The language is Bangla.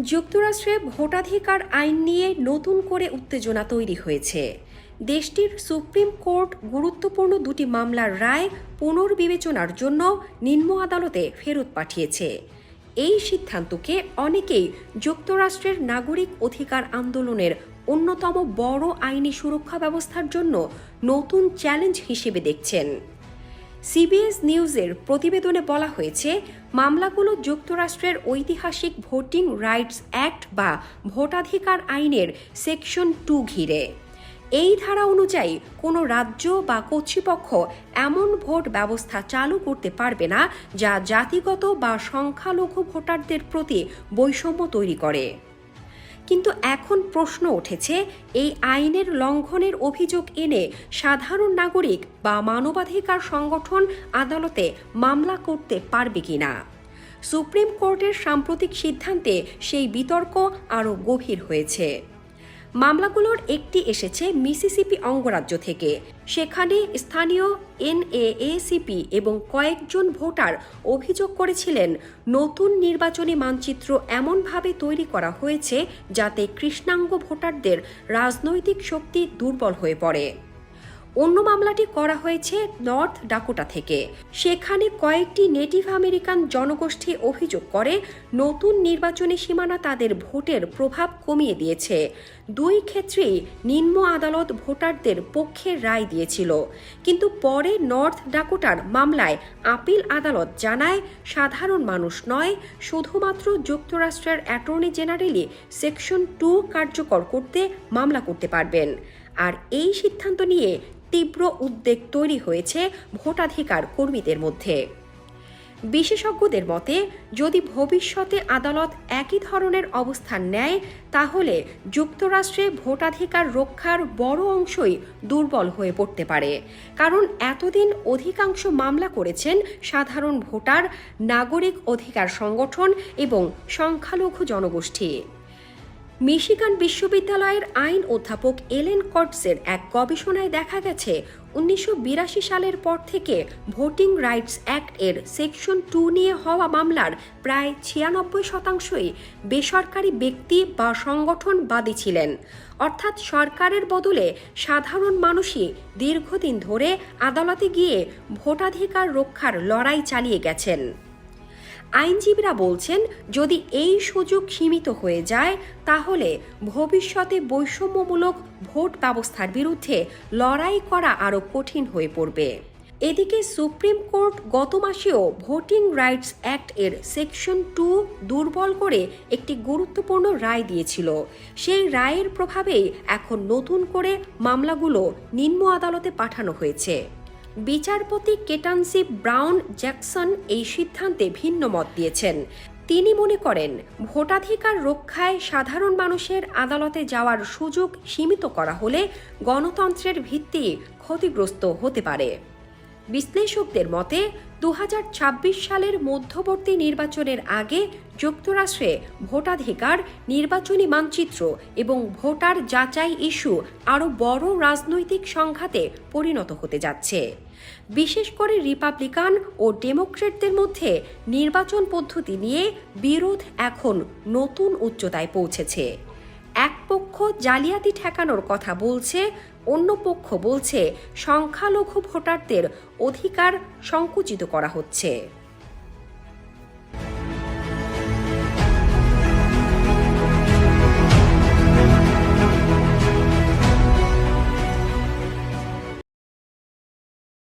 যুক্তরাষ্ট্রে ভোটাধিকার আইন নিয়ে নতুন করে উত্তেজনা তৈরি হয়েছে। দেশটির সুপ্রিম কোর্ট গুরুত্বপূর্ণ দুটি মামলার রায় পুনর্বিবেচনার জন্য নিম্ন আদালতে ফেরত পাঠিয়েছে। এই সিদ্ধান্তকে অনেকেই যুক্তরাষ্ট্রের নাগরিক অধিকার আন্দোলনের অন্যতম বড় আইনি সুরক্ষা ব্যবস্থার জন্য নতুন চ্যালেঞ্জ হিসেবে দেখছেন। সিবিএস নিউজের প্রতিবেদনে বলা হয়েছে, মামলাগুলো যুক্তরাষ্ট্রের ঐতিহাসিক ভোটিং রাইটস অ্যাক্ট বা ভোটাধিকার আইনের সেকশন 2 ঘিরে। এই ধারা অনুযায়ী কোনো রাজ্য বা কর্তৃপক্ষ এমন ভোট ব্যবস্থা চালু করতে পারবে না যা জাতিগত বা সংখ্যালঘু ভোটারদের প্রতি বৈষম্য তৈরি করে। কিন্তু এখন প্রশ্ন উঠেছে, এই আইনের লঙ্ঘনের অভিযোগ এনে সাধারণ নাগরিক বা মানবাধিকার সংগঠন আদালতে মামলা করতে পারবে কিনা। সুপ্রিম কোর্টের সাম্প্রতিক সিদ্ধান্তে সেই বিতর্ক আরও গভীর হয়েছে। মামলাগুলোর একটি এসেছে মিসিসিপি অঙ্গরাজ্য থেকে। সেখানে স্থানীয় এনএএসিপি এবং কয়েকজন ভোটার অভিযোগ করেছিলেন, নতুন নির্বাচনী মানচিত্র এমনভাবে তৈরি করা হয়েছে যাতে কৃষ্ণাঙ্গ ভোটারদের রাজনৈতিক শক্তি দুর্বল হয়ে পড়ে। অন্য মামলাটি করা হয়েছে নর্থ ডাকোটা থেকে। সেখানে কয়েকটি নেটিভ আমেরিকান জনগোষ্ঠী অভিযোগ করে, নতুন নির্বাচনী সীমানা তাদের ভোটের প্রভাব কমিয়ে দিয়েছে। দুই ক্ষেত্রেই নিম্ন আদালত ভোটারদের পক্ষে রায় দিয়েছিল। কিন্তু পরে নর্থ ডাকোটার মামলায় আপিল আদালত জানায়, সাধারণ মানুষ নয়, শুধুমাত্র যুক্তরাষ্ট্রের অ্যাটর্নি জেনারেলই সেকশন 2 কার্যকর করতে মামলা করতে পারবেন। আর এই সিদ্ধান্ত নিয়ে তীব্র উদ্বেগ তৈরি হয়েছে ভোটাধিকার কর্মীদের মধ্যে। বিশেষজ্ঞদের মতে, যদি ভবিষ্যতে আদালত একই ধরনের অবস্থান নেয়, তাহলে যুক্তরাষ্ট্রে ভোটাধিকার রক্ষার বড় অংশই দুর্বল হয়ে পড়তে পারে। কারণ এতদিন অধিকাংশ মামলা করেছেন সাধারণ ভোটার, নাগরিক অধিকার সংগঠন এবং সংখ্যালঘু জনগোষ্ঠী। মিশিগান বিশ্ববিদ্যালয়ের আইন অধ্যাপক এলেন কর্টসের এক গবেষণায় দেখা গেছে, 1982 সালের পর থেকে ভোটিং রাইটস অ্যাক্ট এর সেকশন 2 নিয়ে হওয়া মামলার প্রায় 96%ই বেসরকারি ব্যক্তি বা সংগঠন বাদী ছিলেন। অর্থাৎ সরকারের বদলে সাধারণ মানুষই দীর্ঘদিন ধরে আদালতে গিয়ে ভোটাধিকার রক্ষার লড়াই চালিয়ে গেছেন। আইনজীবীরা বলছেন, যদি এই সুযোগ সীমিত হয়ে যায়, তাহলে ভবিষ্যতে বৈষম্যমূলক ভোট ব্যবস্থার বিরুদ্ধে লড়াই করা আরও কঠিন হয়ে পড়বে। এদিকে সুপ্রিম কোর্ট গত মাসেও ভোটিং রাইটস অ্যাক্ট এর সেকশন 2 দুর্বল করে একটি গুরুত্বপূর্ণ রায় দিয়েছিল। সেই রায়ের প্রভাবেই এখন নতুন করে মামলাগুলো নিম্ন আদালতে পাঠানো হয়েছে। বিচারপতি কেটানসি ব্রাউন জ্যাকসন এই সিদ্ধান্তে ভিন্ন মত দিয়েছেন। তিনি মনে করেন, ভোটাধিকার রক্ষায় সাধারণ মানুষের আদালতে যাওয়ার সুযোগ সীমিত করা হলে গণতন্ত্রের ভিত্তি ক্ষতিগ্রস্ত হতে পারে। বিশ্লেষকদের মতে, 2026 সালের মধ্যবর্তী নির্বাচনের আগে যুক্তরাষ্ট্রে ভোটাধিকার, নির্বাচনী মানচিত্র এবং ভোটার যাচাই ইস্যু আরও বড় রাজনৈতিক সংঘাতে পরিণত হতে যাচ্ছে। বিশেষ করে রিপাবলিকান ও ডেমোক্র্যাটদের মধ্যে নির্বাচন পদ্ধতি নিয়ে বিরোধ এখন নতুন উচ্চতায় পৌঁছেছে। এক পক্ষ জালিয়াতি ঠেকানোর কথা বলছে, অন্য পক্ষ বলছে সংখ্যালঘু ভোটারদের অধিকার সংকুচিত করা হচ্ছে।